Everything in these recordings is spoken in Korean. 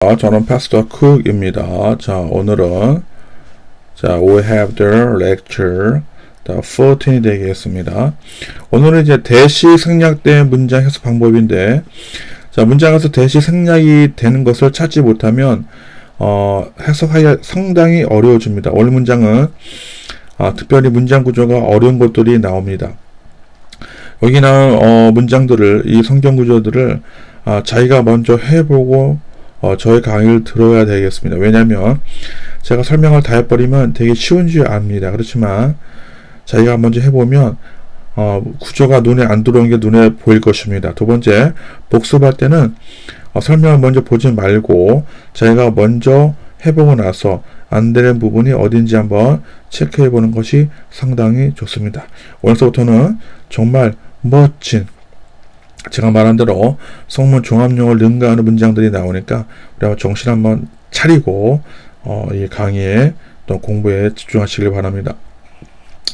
저는 파스터 쿡입니다. 자, 오늘은 we have the lecture 14이 되겠습니다. 오늘은 이제 대시 생략된 문장 해석 방법인데, 자, 문장에서 대시 생략이 되는 것을 찾지 못하면 해석하기가 상당히 어려워집니다. 오늘 문장은 특별히 문장 구조가 어려운 것들이 나옵니다. 여기 나온 문장들을, 이 성경 구조들을 자기가 먼저 해보고 저의 강의를 들어야 되겠습니다. 왜냐하면 제가 설명을 다 해버리면 되게 쉬운 줄 압니다. 그렇지만 자기가 먼저 해보면 구조가 눈에 안 들어오는 게 눈에 보일 것입니다. 두 번째, 복습할 때는 설명을 먼저 보지 말고 자기가 먼저 해보고 나서 안 되는 부분이 어딘지 한번 체크해 보는 것이 상당히 좋습니다. 오늘서부터는 정말 멋진, 제가 말한 대로 성문 종합용어를 능가하는 문장들이 나오니까 우리 한번 정신 한번 차리고 이 강의에 또 공부에 집중하시길 바랍니다.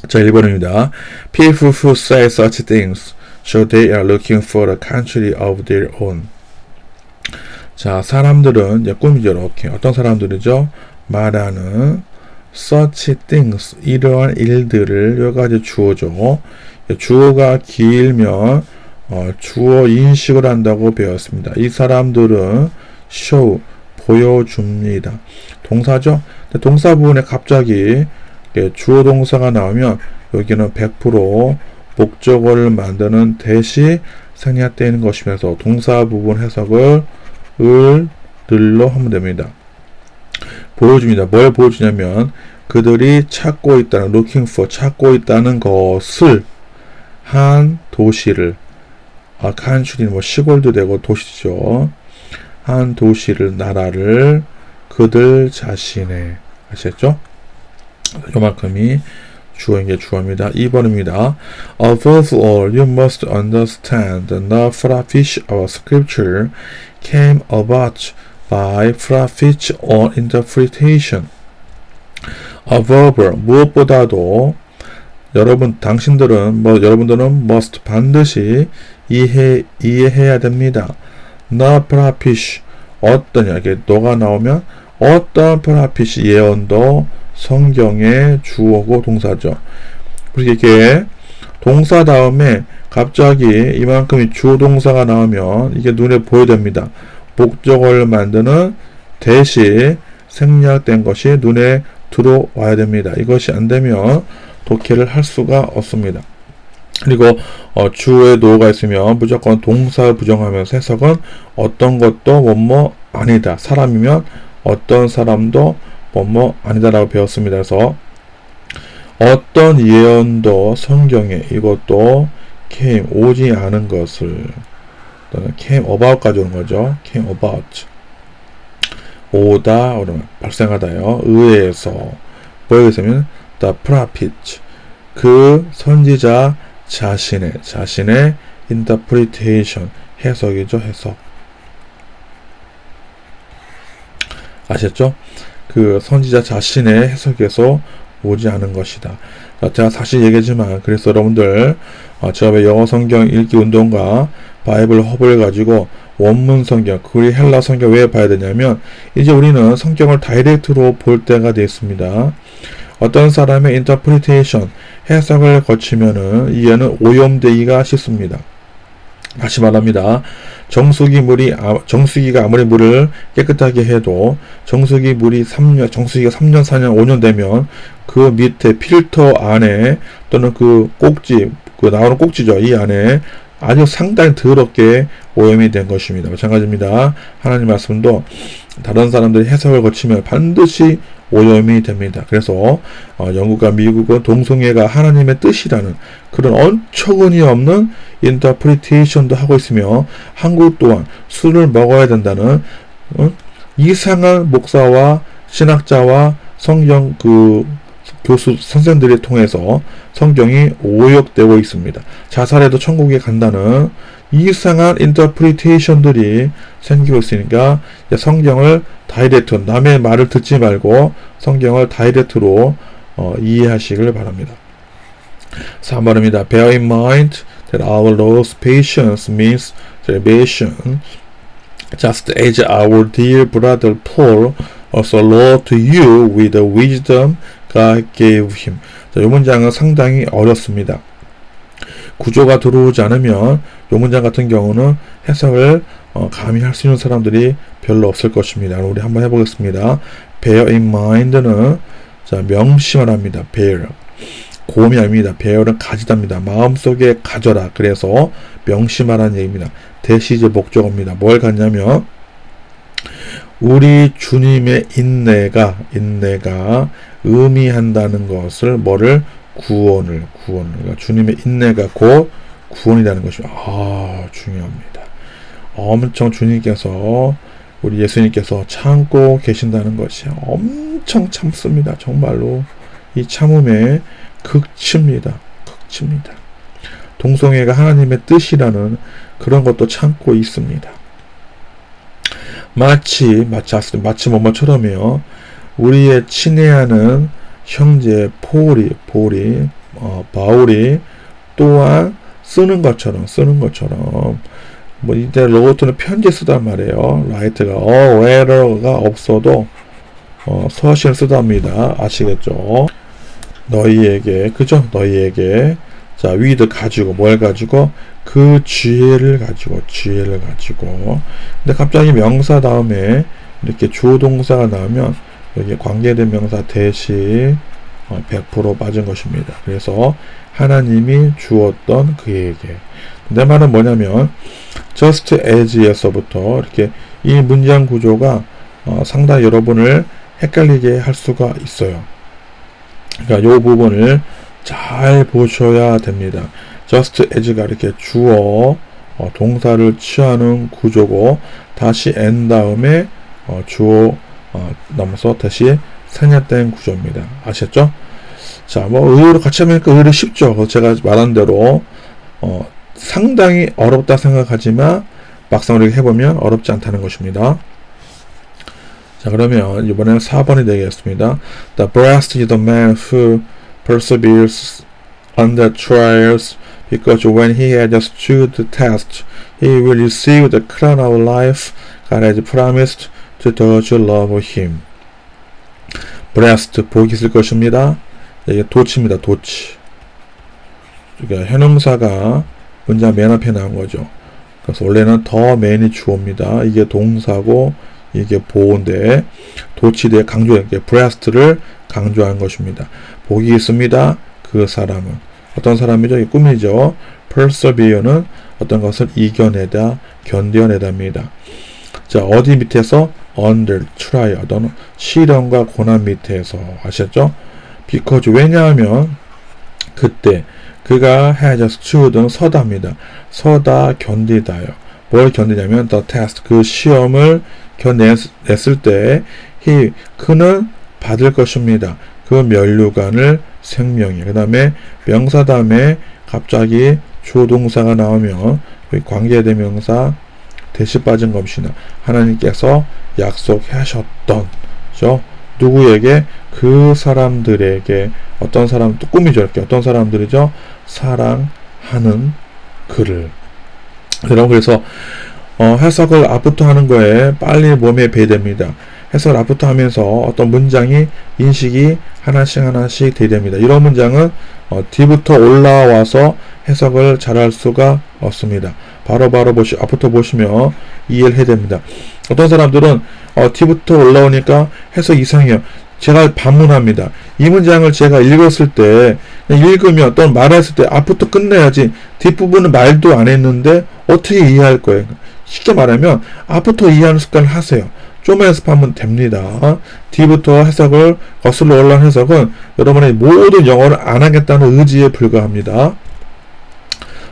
자, 1번입니다. People who say such things show they are looking for a country of their own. 자, 사람들은 이제 꿈이죠. 이렇게 어떤 사람들이죠? 말하는 such things, 이러한 일들을, 여러 가지 주어죠. 주어가 길면 주어 인식을 한다고 배웠습니다. 이 사람들은 show, 보여줍니다. 동사죠? 동사 부분에 갑자기 주어 동사가 나오면 여기는 100% 목적어를 만드는 대시 생략되는 것이면서 동사 부분 해석을 을들로 하면 됩니다. 보여줍니다. 뭘 보여주냐면 그들이 찾고 있다는, looking for, 찾고 있다는 것을, 한 도시를, country는 뭐 시골도 되고 도시죠. 한 도시를, 나라를, 그들 자신의, 아시겠죠? 요만큼이 주어인 게 주어입니다. 2번입니다. Above all, you must understand that the flourish of scripture came about by flourish or interpretation. Above all, 무엇보다도 여러분들은 must, 반드시 이해해야 됩니다. The flourish, 어떠냐, 이게 너가 나오면 어떤 flourish, 예언도 성경의 주어고 동사죠. 그래서 이게 동사 다음에 갑자기 이만큼의 주어 동사가 나오면 이게 눈에 보여야 됩니다. 목적어를 만드는 대시 생략된 것이 눈에 들어와야 됩니다. 이것이 안 되면 독해를 할 수가 없습니다. 그리고 주어에 노가 있으면 무조건 동사 부정하면서 해석은 어떤 것도 뭐뭐 아니다. 사람이면 어떤 사람도 뭐뭐 아니다라고 배웠습니다. 그래서 어떤 예언도 성경에, 이것도 came, 오지 않은 것을, came about까지 오는 거죠. came about, 오다, 발생하다요. 의해서, 뭐에 있으면 the prophet, 그 선지자 자신의 interpretation, 해석이죠. 해석. 아셨죠? 그 선지자 자신의 해석에서 오지 않은 것이다. 제가 사실 얘기했지만, 그래서 여러분들 제가 왜 영어 성경 읽기 운동과 바이블 허브를 가지고 원문 성경, 그리 헬라 성경 왜 봐야 되냐면, 이제 우리는 성경을 다이렉트로 볼 때가 됐습니다. 어떤 사람의 인터프리테이션, 해석을 거치면은 이해는 오염되기가 쉽습니다. 다시 말합니다. 정수기가 아무리 물을 깨끗하게 해도 정수기가 3년, 4년, 5년 되면 그 밑에 필터 안에, 또는 그 꼭지, 그 나오는 꼭지죠. 이 안에 아주 상당히 더럽게 오염이 된 것입니다. 마찬가지입니다. 하나님 말씀도 다른 사람들이 해석을 거치면 반드시 오염이 됩니다. 그래서 영국과 미국은 동성애가 하나님의 뜻이라는 그런 어처구니 없는 인터프리테이션도 하고 있으며, 한국 또한 술을 먹어야 된다는 이상한 목사와 신학자와 성경 교수 선생들이 통해서 성경이 오역되고 있습니다. 자살해도 천국에 간다는 이상한 인터프리테이션들이 생기고 있으니까 성경을 다이렉트, 남의 말을 듣지 말고 성경을 다이렉트로 이해하시길 바랍니다. 3번입니다. Bear in mind that our Lord's patience means salvation Just as our dear brother Paul also wrote to you with the wisdom God gave him. 자, 이 문장은 상당히 어렵습니다. 구조가 들어오지 않으면 이 문장 같은 경우는 해석을 감히 할 수 있는 사람들이 별로 없을 것입니다. 우리 한번 해보겠습니다. Bear in mind는 자, 명심하랍니다. Bear. 곰이 아닙니다. bear은 가지다입니다. 마음속에 가져라. 그래서 명심하라는 얘기입니다. 대시제 목적어입니다. 뭘 갖냐면 우리 주님의 인내가 의미한다는 것을 뭐를 구원을 그러니까 주님의 인내가 곧 구원이라는 것입니다. 중요합니다. 엄청 주님께서 우리 예수님께서 참고 계신다는 것이 엄청 참습니다. 정말로 이 참음의 극치입니다. 동성애가 하나님의 뜻이라는 그런 것도 참고 있습니다. 마치 뭐뭐처럼요. 우리의 친애하는 형제 바울이 또한 쓰는 것처럼 뭐 이때 로버트는 편지 쓰단 말이에요. 라이트가 where가 없어도 서신을 쓰답니다. 아시겠죠? 너희에게 자 with 가지고 뭘 가지고 그 지혜를 가지고 근데 갑자기 명사 다음에 이렇게 주어동사가 나오면 여기 관계된 명사 대시 100% 빠진 것입니다. 그래서 하나님이 주었던 그에게. 내 말은 뭐냐면 just as에서부터 이렇게 이 문장 구조가 상당히 여러분을 헷갈리게 할 수가 있어요. 그러니까 이 부분을 잘 보셔야 됩니다. just as가 이렇게 주어 동사를 취하는 구조고 다시 n 다음에 주어 넘어서 다시 생략된 구조입니다. 아셨죠? 자, 뭐 의외로 같이 하니까 의외로 쉽죠. 제가 말한 대로 상당히 어렵다 생각하지만 막상 우리가 해보면 어렵지 않다는 것입니다. 자, 그러면 이번에는 4번이 되겠습니다. The blessed is the man who perseveres under trials, because when he has stood the test, he will receive the crown of life God has promised to those who love him. blessed, 복이 있을 것입니다. 이게 도치입니다. 도치. 그러니까 현음사가 문장 맨 앞에 나온 거죠. 그래서 원래는 the man이 주어입니다. 이게 동사고 이게 보호인데 도치대 강조, blessed를 강조한 것입니다. 복이 있습니다. 그 사람은 어떤 사람이죠? 이 꿈이죠. persevere는 어떤 것을 이겨내다, 견뎌내다입니다. 자, 어디 밑에서? under trial, 어떤 시련과 고난 밑에서. 아셨죠? because 왜냐하면 그때 그가 has stood는 서다입니다. 서다, 견디다요. 뭘 견디냐면 the test, 그 시험을 견냈을 때 그는 받을 것입니다. 그 면류관을 생명이. 그 다음에 명사 다음에 갑자기 주동사가 나오면 관계대명사 대시 빠진 것이나 하나님께서 약속하셨던 누구에게? 그 사람들에게. 어떤 사람, 또 꿈이죠. 이렇게 어떤 사람들이죠? 사랑하는 그를. 여러분, 그래서 해석을 앞부터 하는 거에 빨리 몸에 배됩니다. 해석을 앞부터 하면서 어떤 문장이 인식이 하나씩 되됩니다. 이런 문장은 뒤부터 올라와서 해석을 잘할 수가 없습니다. 바로 앞부터 보시면 이해를 해야 됩니다. 어떤 사람들은 뒤부터 올라오니까 해석 이상해요. 제가 반문합니다. 이 문장을 제가 읽었을 때 읽으면 또는 말했을 때 앞부터 끝내야지 뒷부분은 말도 안 했는데 어떻게 이해할 거예요? 쉽게 말하면 앞부터 이해하는 습관을 하세요. 좀 연습하면 됩니다. 뒤부터 해석을 거슬러 올라온 해석은 여러분의 모든 영어를 안 하겠다는 의지에 불과합니다.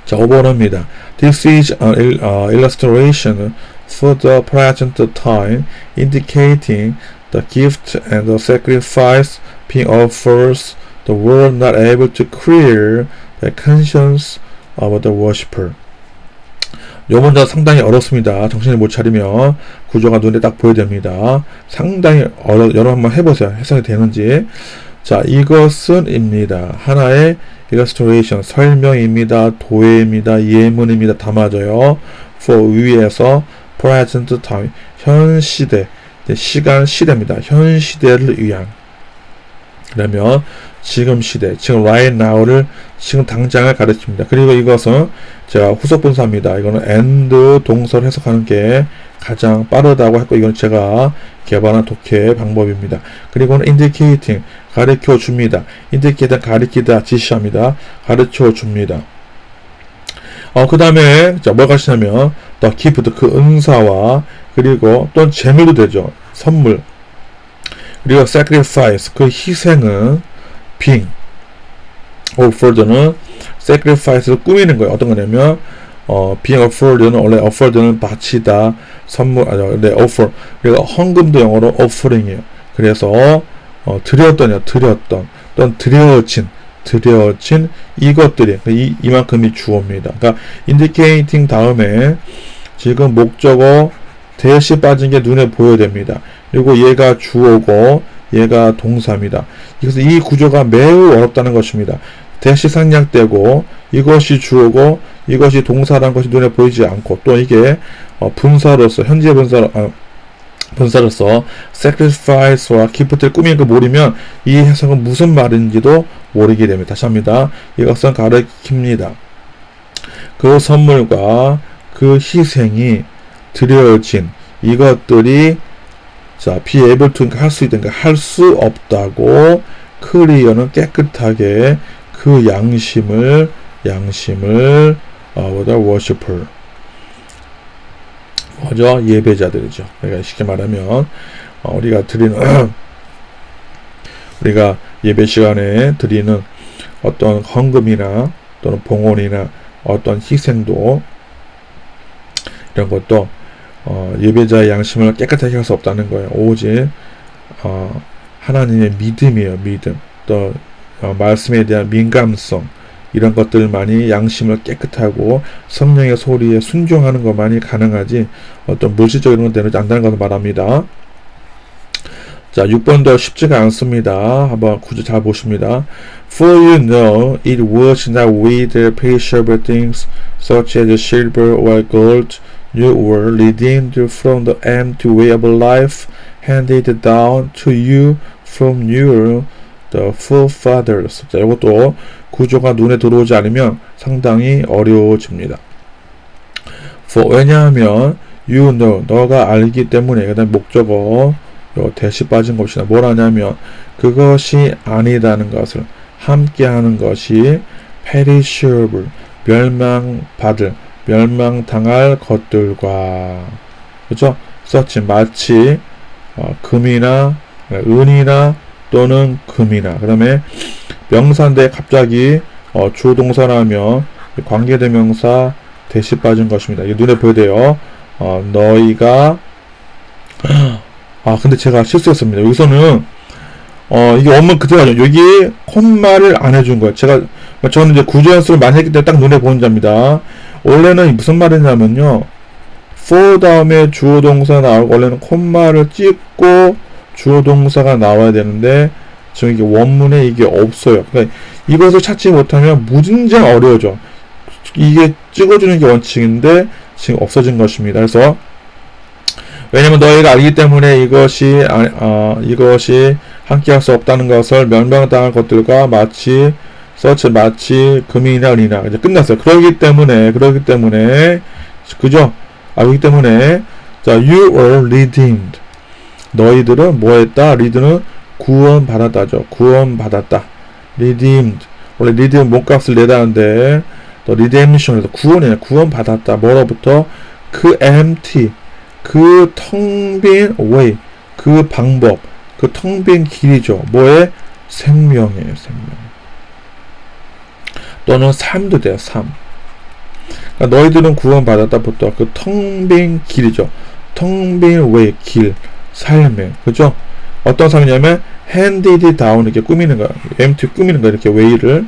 자, 5번입니다. This is an illustration for the present time, indicating the gift and the sacrifice being offered, the world not able to clear the conscience of the worshipper. 요 문장 상당히 어렵습니다. 정신을 못 차리면 구조가 눈에 딱 보여야 됩니다. 상당히 여러분 한번 해보세요. 해석이 되는지. 자, 이것은 입니다. 하나의 illustration, 설명입니다. 도해입니다. 예문입니다. 다 맞아요. for 위에서 present time, 현 시대, 시간 시대입니다. 현 시대를 위한. 그러면 지금 시대, 지금 right now를 지금 당장을 가르칩니다. 그리고 이것은 제가 후속 분사입니다. 이거는 and 동사를 해석하는 게 가장 빠르다고 했고, 이건 제가 개발한 독해 방법입니다. 그리고는 indicating, 가르쳐 줍니다. indicate, 가리키다, 지시합니다. 가르쳐 줍니다. 그 다음에 뭘 가시냐면 the gift, 그 은사와, 그리고 또는 재물도 되죠. 선물. 그리고 sacrifice, 그 희생은 being offered는 sacrifice를 꾸미는 거예요. 어떤 거냐면 being offered는 원래 offered는 바치다, 선물, offer. 그리고 헌금도 영어로 offering이에요. 그래서 드렸던, 또는 드려진 이것들이, 이만큼이 주어입니다. 그러니까 indicating 다음에 지금 목적어 대시 빠진 게 눈에 보여야 됩니다. 그리고 얘가 주어고 얘가 동사입니다. 그래서 이 구조가 매우 어렵다는 것입니다. 대시 생략되고 이것이 주어고 이것이 동사라는 것이 눈에 보이지 않고, 또 이게 분사로서, 현재 분사로서 sacrifice와 gift를 꾸미는 거 모르면 이 해석은 무슨 말인지도 모르게 됩니다. 다시 합니다. 이것은 가르칩니다. 그 선물과 그 희생이 드려진 이것들이 be able to, 할 수 있든가 할 수 없다고, clear는 깨끗하게, 그 양심을 worshiper, 뭐죠? 예배자들이죠. 그러니까 쉽게 말하면 우리가 예배 시간에 드리는 어떤 헌금이나 또는 봉헌이나 어떤 희생도, 이런 것도 예배자의 양심을 깨끗하게 할 수 없다는 거예요. 오직 하나님의 믿음이에요. 믿음. 또 말씀에 대한 민감성, 이런 것들만이 양심을 깨끗하고 성령의 소리에 순종하는 것만이 가능하지 어떤 물질적인 건 되지 않다는 것을 말합니다. 자, 6번도 쉽지가 않습니다. 한번 구조 잘 보십니다. For you know it was not with perishable things such as silver or gold you were redeemed from the empty way of life handed down to you from your the forefathers. 자, 이것도 구조가 눈에 들어오지 않으면 상당히 어려워집니다. For, 왜냐하면 you know, 너가 알기 때문에. 그 다음 목적어 대시 빠진 것이나 뭘 하냐면 그것이 아니다는 것을, 함께하는 것이 perishable, 멸망당할 것들과, 그렇죠? such, 마치 금이나 은이나 또는 금이나. 그 다음에 명사인데 갑자기 주어 동사라면 관계대명사 대시 빠진 것입니다. 이게 눈에 보여야 돼요. 너희가, 근데 제가 실수했습니다. 여기서는 이게 원문 그대로죠. 여기 콤마를 안 해준 거예요. 저는 이제 구조 연습을 많이 했기 때문에 딱 눈에 보는 자입니다. 원래는 무슨 말이냐면요, for 다음에 주어 동사 나오고, 원래는 콤마를 찍고 주어 동사가 나와야 되는데 지금 이게 원문에 이게 없어요. 그러니까 이것을 찾지 못하면 무진장 어려워져. 이게 찍어주는 게 원칙인데 지금 없어진 것입니다. 그래서 왜냐면 너희가 알기 때문에 이것이 함께할 수 없다는 것을 멸망당할 것들과 마치 금이나 은이나 이제 끝났어요. 그러기 때문에 그죠? 그렇기 때문에 자, you were redeemed. 너희들은 뭐했다? redeem는 구원받았다죠. 구원받았다. redeemed. 원래 redeem 몸값을 내다는데 또 redemption에서 구원받았다. 뭐로부터? 그 empty, 그 텅 빈 way, 그 방법, 그 텅 빈 길이죠. 뭐의? 생명이에요. 생명. 또는 삶도 돼요. 삶. 그러니까 너희들은 구원받았다부터 그 텅 빈 길이죠. 텅 빈 way, 길, 삶의, 그죠? 어떤 삶이냐면 handed down, 이렇게 꾸미는 거야. empty 꾸미는 거야. 이렇게 way를.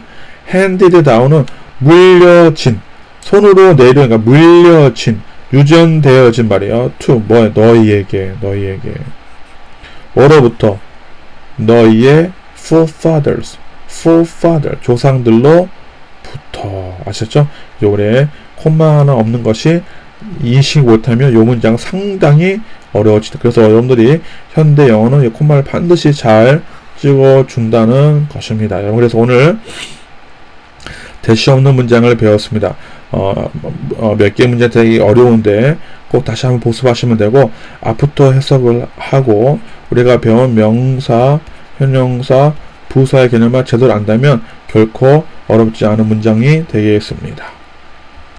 handed down은 물려진, 손으로 내려, 그러니까 물려진, 유전되어진 말이에요. to, 뭐야? 너희에게. 뭐로부터? 너희의 forefathers, 조상들로부터. 아셨죠? 요래 콤마 하나 없는 것이 인식 못하면 이 문장 상당히 어려워지다. 그래서 여러분들이 현대 영어는 이 콤마를 반드시 잘 찍어준다는 것입니다. 여러분, 그래서 오늘 대시 없는 문장을 배웠습니다. 몇 개 문제 되게 어려운데 꼭 다시 한번 복습하시면 되고, 앞부터 해석을 하고 우리가 배운 명사, 형용사, 부사의 개념을 제대로 안다면 결코 어렵지 않은 문장이 되겠습니다.